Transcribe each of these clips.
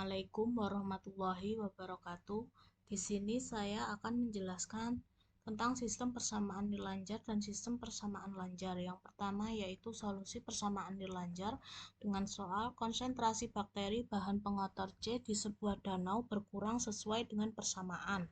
Assalamualaikum warahmatullahi wabarakatuh. Di sini saya akan menjelaskan tentang sistem persamaan nilailanjar dan sistem persamaan lanjar. Yang pertama yaitu solusi persamaan nilailanjar dengan soal konsentrasi bakteri bahan pengotor C di sebuah danau berkurang sesuai dengan persamaan.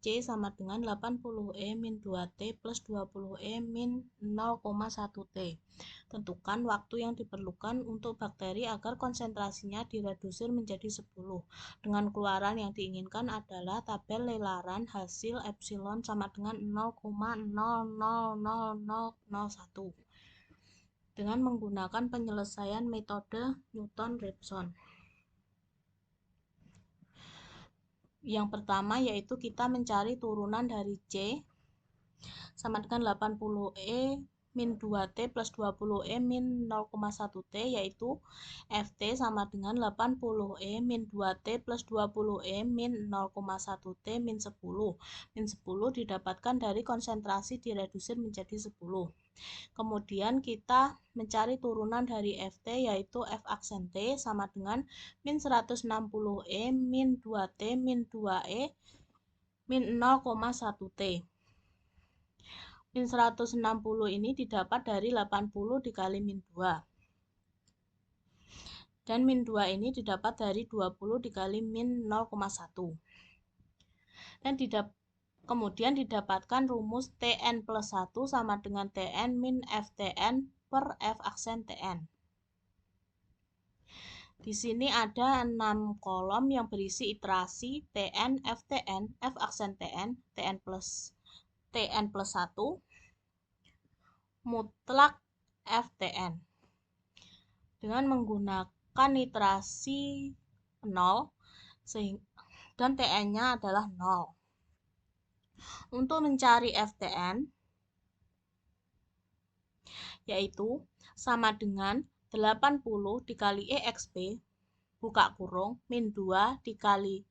C sama dengan 80E min 2T plus 20E min 0,1T. Tentukan waktu yang diperlukan untuk bakteri agar konsentrasinya diredusir menjadi 10. Dengan keluaran yang diinginkan adalah tabel lelaran hasil epsilon sama dengan 0,000001 dengan menggunakan penyelesaian metode Newton-Raphson. Yang pertama yaitu kita mencari turunan dari C sama dengan 80E min 2T plus 20E min 0,1T, yaitu Ft sama dengan 80E min 2T plus 20E min 0,1T min 10. Min 10 didapatkan dari konsentrasi diredusir menjadi 10. Kemudian kita mencari turunan dari Ft yaitu F aksen T sama dengan min 160E min 2T min 2E min 0,1T. Min 160 ini didapat dari 80 dikali min 2. Dan min 2 ini didapat dari 20 dikali min 0,1. Dan kemudian didapatkan rumus Tn plus 1 sama dengan Tn min Ftn per F aksen Tn. Di sini ada 6 kolom yang berisi iterasi Tn, Ftn, F aksen Tn, Tn plus 1, mutlak Ftn. Dengan menggunakan iterasi 0 dan Tn-nya adalah 0. Untuk mencari Ftn yaitu sama dengan 80 dikali EXP buka kurung min 2 dikali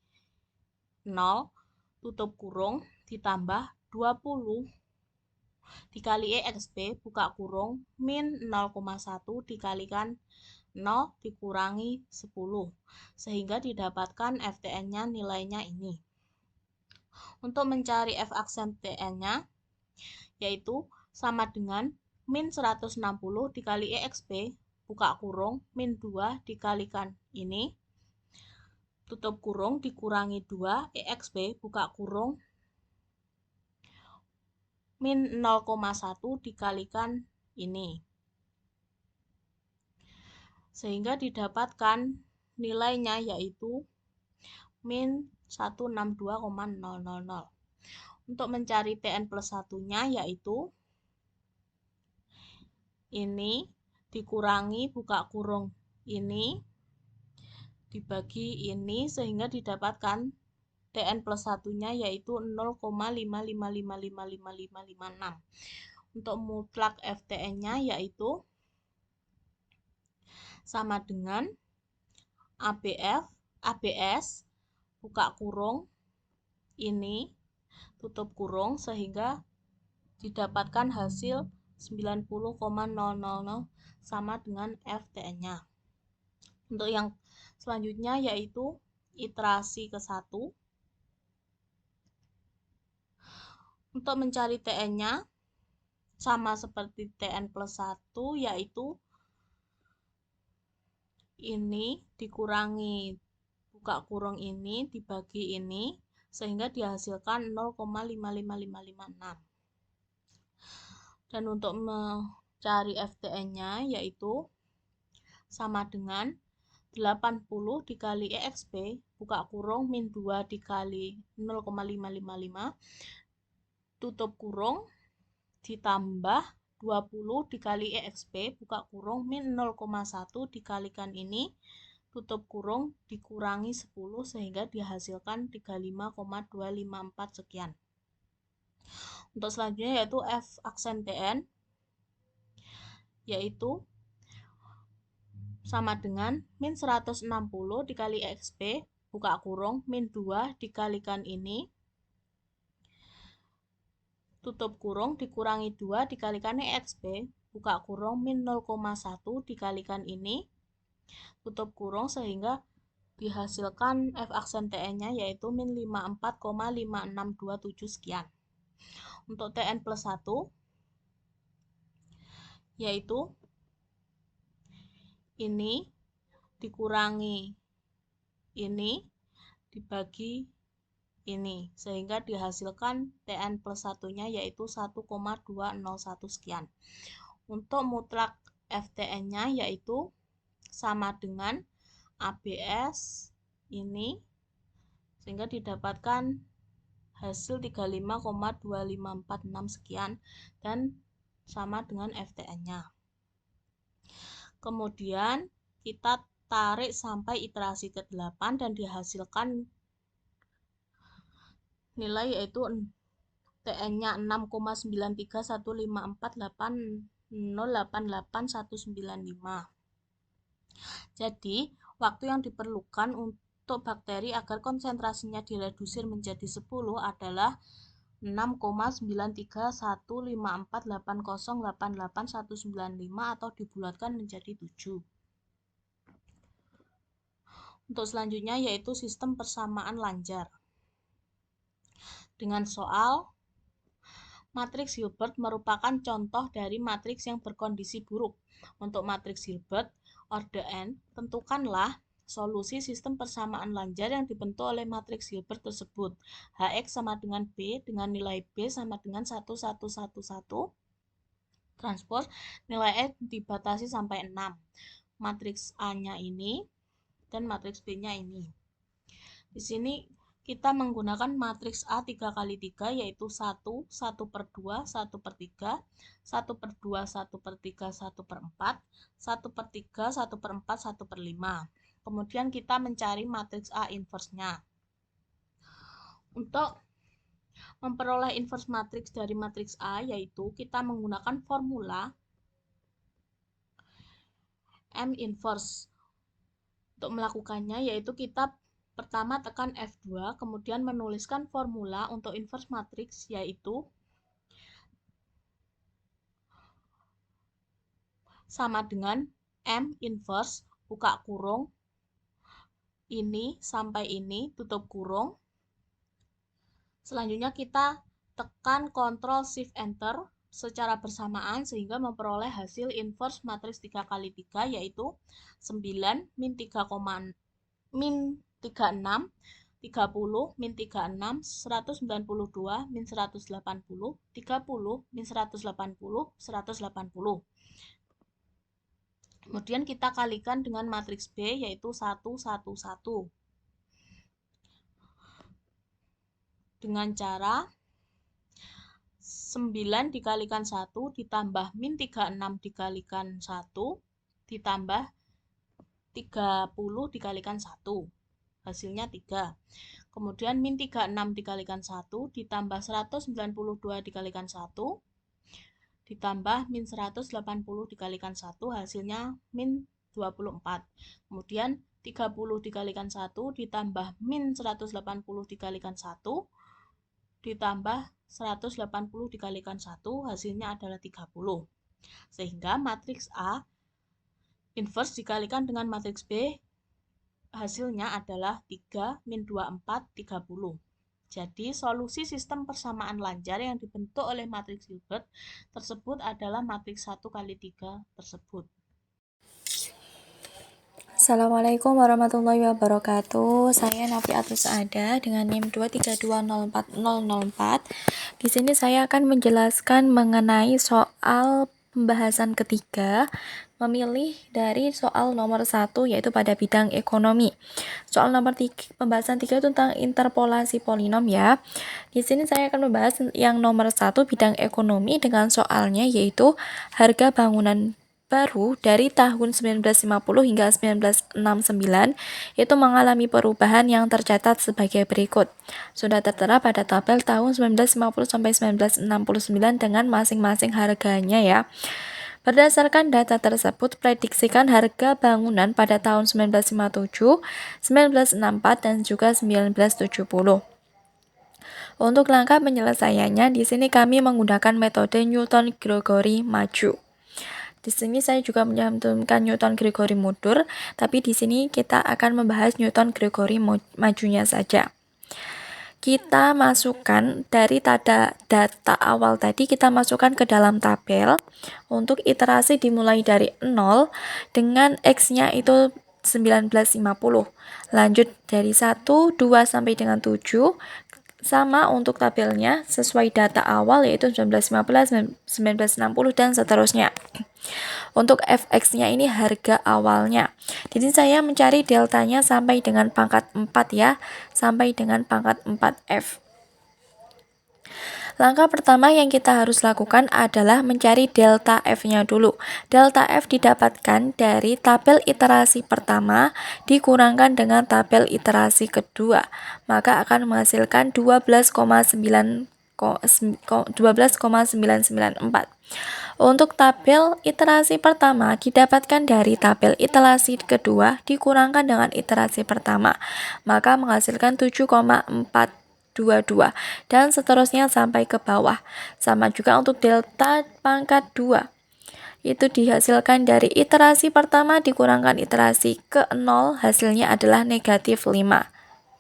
0 tutup kurung ditambah 20 dikali EXP buka kurung min 0,1 dikalikan 0 dikurangi 10 sehingga didapatkan Ftn-nya nilainya ini. Untuk mencari F aksen Tn-nya yaitu sama dengan min 160 dikali EXP buka kurung min 2 dikalikan ini tutup kurung dikurangi 2 EXP buka kurung min 0,1 dikalikan ini. Sehingga didapatkan nilainya yaitu min 162,000. Untuk mencari Tn plus 1-nya yaitu ini dikurangi buka kurung ini dibagi ini sehingga didapatkan Tn plus 1-nya yaitu 0,5555556. Untuk mutlak Ftn-nya yaitu sama dengan ABS buka kurung ini tutup kurung sehingga didapatkan hasil 90,000 sama dengan Ftn-nya. Untuk yang selanjutnya yaitu iterasi ke-1. Untuk mencari Tn-nya sama seperti Tn plus 1 yaitu ini dikurangi buka kurung ini dibagi ini sehingga dihasilkan 0,55556. Dan untuk mencari Ftn-nya yaitu sama dengan 80 dikali EXP buka kurung min 2 dikali 0,555 tutup kurung ditambah 20 dikali EXP buka kurung min 0,1 dikalikan ini tutup kurung dikurangi 10 sehingga dihasilkan 35,254 sekian. Untuk selanjutnya yaitu F aksen Tn yaitu sama dengan min 160 dikali EXP buka kurung min 2 dikalikan ini tutup kurung dikurangi 2 dikalikan EXP buka kurung min 0,1 dikalikan ini tutup kurung sehingga dihasilkan F aksen TN-nya yaitu min 54,5627 sekian. Untuk TN plus 1 yaitu ini dikurangi ini dibagi ini, sehingga dihasilkan TN plus 1-nya yaitu 1,201 sekian. Untuk mutlak FTN-nya yaitu sama dengan ABS ini, sehingga didapatkan hasil 35,2546 sekian dan sama dengan FTN-nya. Kemudian kita tarik sampai iterasi ke-8 dan dihasilkan nilai yaitu TN-nya 6,93154808819. Jadi, waktu yang diperlukan untuk bakteri agar konsentrasinya diredusir menjadi 10 adalah 6,93154808819 atau dibulatkan menjadi 7. Untuk selanjutnya yaitu sistem persamaan lanjar. Dengan soal, matriks Hilbert merupakan contoh dari matriks yang berkondisi buruk. Untuk matriks Hilbert, orde n, tentukanlah solusi sistem persamaan lanjar yang dibentuk oleh matriks Hilbert tersebut. Hx sama dengan B dengan nilai B sama dengan 1111 transpose nilai E dibatasi sampai 6. Matriks A-nya ini dan matriks B-nya ini. Di sini kita menggunakan matriks A 3 kali 3 yaitu 1, 1 per 2, 1 per 3, 1 per 2, 1 per 3, 1 per 4, 1 per 3, 1 per 4, 1 per 5. Kemudian kita mencari matriks A inverse-nya. Untuk memperoleh inverse matriks dari matriks A yaitu kita menggunakan formula M inverse. Untuk melakukannya yaitu kita pertama tekan F2, kemudian menuliskan formula untuk inverse matriks yaitu sama dengan M inverse buka kurung ini sampai ini tutup kurung. Selanjutnya kita tekan Ctrl Shift Enter secara bersamaan sehingga memperoleh hasil inverse matriks 3 kali 3 yaitu 9 min 3, min 36, 30, min 36, 192, min 180, 30, min 180, 180. Kemudian kita kalikan dengan matriks B yaitu 1, 1, 1. Dengan cara 9 dikalikan 1 ditambah min 36 dikalikan 1 ditambah 30 dikalikan 1. Hasilnya 3. Kemudian min 36 dikalikan 1 ditambah 192 dikalikan 1 ditambah min 180 dikalikan 1 hasilnya min 24. Kemudian 30 dikalikan 1 ditambah min 180 dikalikan 1 ditambah 180 dikalikan 1 hasilnya adalah 30. Sehingga matriks A inverse dikalikan dengan matriks B hasilnya adalah 3 min 24, 30. Jadi, solusi sistem persamaan lanjar yang dibentuk oleh matriks Hilbert tersebut adalah matriks 1 kali 3 tersebut. Assalamualaikum warahmatullahi wabarakatuh. Saya Nafiatus Ada dengan NIM 232040004. Di sini saya akan menjelaskan mengenai soal pembahasan ketiga, memilih dari soal nomor 1 yaitu pada bidang ekonomi. Soal nomor 3, pembahasan 3 tentang interpolasi polinom ya. Di sini saya akan membahas yang nomor 1 bidang ekonomi dengan soalnya yaitu harga bangunan baru dari tahun 1950 hingga 1969 itu mengalami perubahan yang tercatat sebagai berikut. Sudah tertera pada tabel tahun 1950 sampai 1969 dengan masing-masing harganya ya. Berdasarkan data tersebut, prediksikan harga bangunan pada tahun 1957, 1964 dan juga 1970. Untuk langkah penyelesaiannya, di sini kami menggunakan metode Newton-Gregory maju. Di sini saya juga mencantumkan Newton Gregory mundur, tapi di sini kita akan membahas Newton Gregory majunya saja. Kita masukkan dari data awal tadi, kita masukkan ke dalam tabel. Untuk iterasi dimulai dari 0 dengan X-nya itu 1950. Lanjut dari 1, 2 sampai dengan 7. Sama untuk tabelnya sesuai data awal yaitu 1915, 1960 dan seterusnya. Untuk fx-nya ini harga awalnya. Jadi saya mencari deltanya sampai dengan pangkat 4 ya, sampai dengan pangkat 4f. Langkah pertama yang kita harus lakukan adalah mencari delta f-nya dulu. Delta f didapatkan dari tabel iterasi pertama dikurangkan dengan tabel iterasi kedua, maka akan menghasilkan 12,994. Untuk tabel iterasi pertama didapatkan dari tabel iterasi kedua dikurangkan dengan iterasi pertama, maka menghasilkan 7,422 dan seterusnya sampai ke bawah. Sama juga untuk delta pangkat 2. Itu dihasilkan dari iterasi pertama dikurangkan iterasi ke-0, hasilnya adalah negatif 5.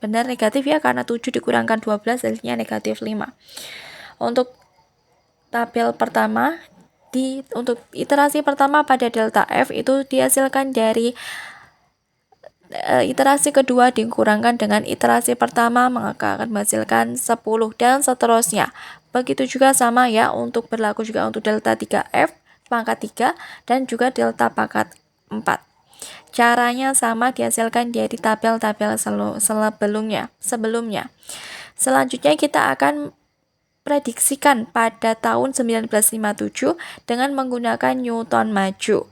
Benar negatif ya, karena 7 dikurangkan 12 hasilnya negatif 5. Untuk tabel pertama, untuk iterasi pertama pada delta f itu dihasilkan dari iterasi kedua dikurangkan dengan iterasi pertama, maka akan menghasilkan 10 dan seterusnya. Begitu juga sama ya, untuk berlaku juga untuk delta 3f pangkat 3 dan juga delta pangkat 4. Caranya sama, dihasilkan dari tabel-tabel sebelumnya. Selanjutnya kita akan prediksikan pada tahun 1957 dengan menggunakan Newton maju.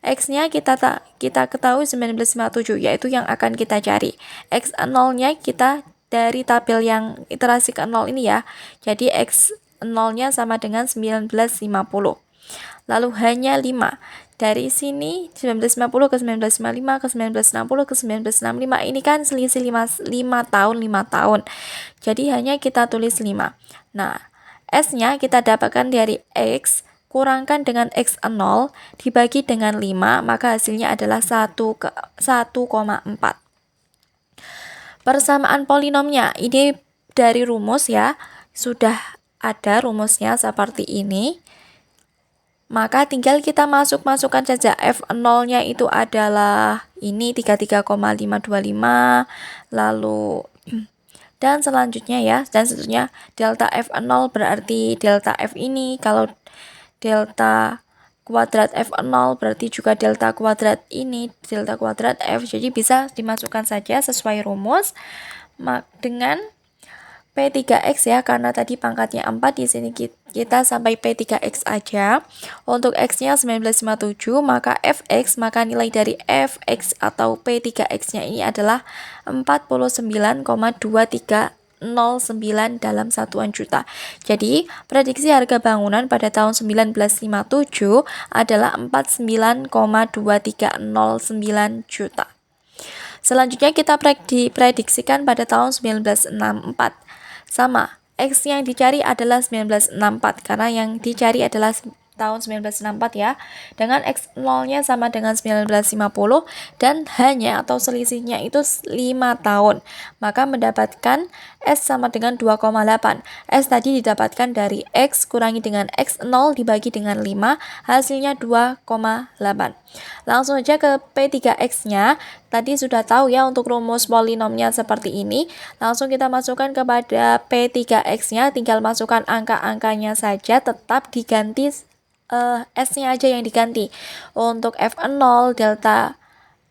X-nya kita ketahui 1957, yaitu yang akan kita cari. X0-nya kita dari tabel yang iterasi ke-0 ini ya. Jadi X0-nya sama dengan 1950. Lalu hanya 5. Dari sini 1950 ke 1955 ke 1960 ke 1965 ini kan selisih 5 tahun. Jadi hanya kita tulis 5. Nah, S-nya kita dapatkan dari X kurangkan dengan X0 dibagi dengan 5, maka hasilnya adalah 1,4. Persamaan polinomnya ini dari rumus ya, sudah ada rumusnya seperti ini. Maka tinggal kita masukkan saja. F0-nya itu adalah ini 33,525, lalu dan selanjutnya ya, dan seterusnya delta F0 berarti delta F ini, kalau delta kuadrat F0 berarti juga delta kuadrat ini, delta kuadrat F. Jadi bisa dimasukkan saja sesuai rumus dengan P3X ya, karena tadi pangkatnya 4, di sini kita sampai P3X aja. Untuk X-nya 1957, maka Fx, maka nilai dari Fx atau P3X-nya ini adalah 49,2309 dalam satuan juta. Jadi, prediksi harga bangunan pada tahun 1957 adalah 49,2309 juta. Selanjutnya kita prediksikan pada tahun 1964. Sama, X yang dicari adalah 1964 karena yang dicari adalah tahun 1964 ya. Dengan X0-nya sama dengan 1950 dan hanya atau selisihnya itu 5 tahun. Maka mendapatkan S sama dengan 2,8. S tadi didapatkan dari X kurangi dengan X0 dibagi dengan 5, hasilnya 2,8. Langsung aja ke P3X-nya. Tadi sudah tahu ya untuk rumus polinomnya seperti ini. Langsung kita masukkan kepada P3X-nya, tinggal masukkan angka-angkanya saja, tetap diganti S-nya aja yang diganti. Untuk F0, delta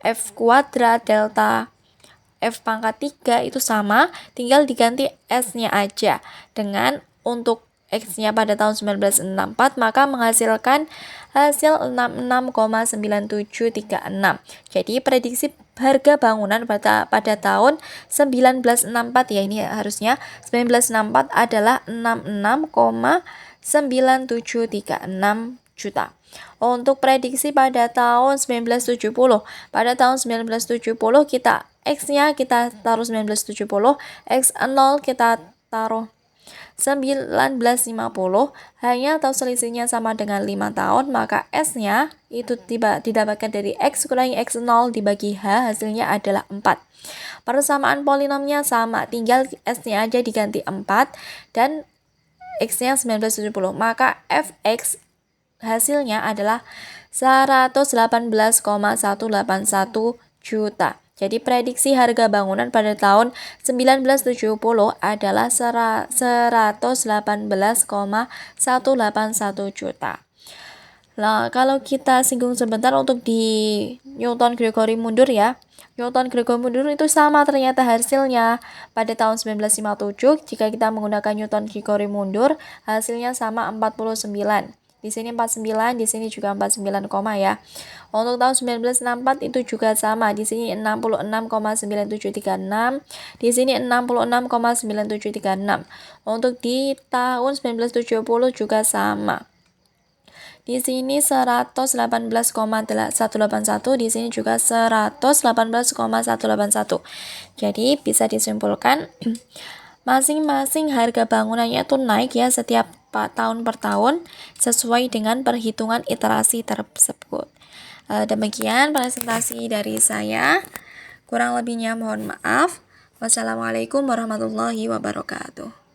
F kuadrat, delta F pangkat 3 itu sama, tinggal diganti S-nya aja. Dengan untuk X-nya pada tahun 1964, maka menghasilkan hasil 66,9736. Jadi prediksi harga bangunan pada tahun 1964 ya, ini harusnya 1964 adalah 66,9736 juta. Untuk prediksi pada tahun 1970, pada tahun 1970 kita X-nya kita taruh 1970, X0 kita taruh 1950 hanya atau selisihnya sama dengan 5 tahun, maka S-nya itu didapatkan dari X kurangi X0 dibagi H, hasilnya adalah 4. Persamaan polinomnya sama, tinggal S-nya aja diganti 4 dan X-nya 1970, maka Fx hasilnya adalah 118,181 juta. Jadi prediksi harga bangunan pada tahun 1970 adalah 118,181 juta. Nah, kalau kita singgung sebentar untuk di Newton Gregory mundur ya. Newton Gregory mundur itu sama ternyata hasilnya pada tahun 1957. Jika kita menggunakan Newton Gregory mundur, hasilnya sama 49. Di sini 49, di sini juga 49, ya. Untuk tahun 1964 itu juga sama. Di sini 66,9736, di sini 66,9736. Untuk di tahun 1970 juga sama. Di sini 118,181, di sini juga 118,181. Jadi bisa disimpulkan masing-masing harga bangunannya itu naik ya setiap tahun per tahun sesuai dengan perhitungan iterasi tersebut. Demikian presentasi dari saya. Kurang lebihnya mohon maaf. Wassalamualaikum warahmatullahi wabarakatuh.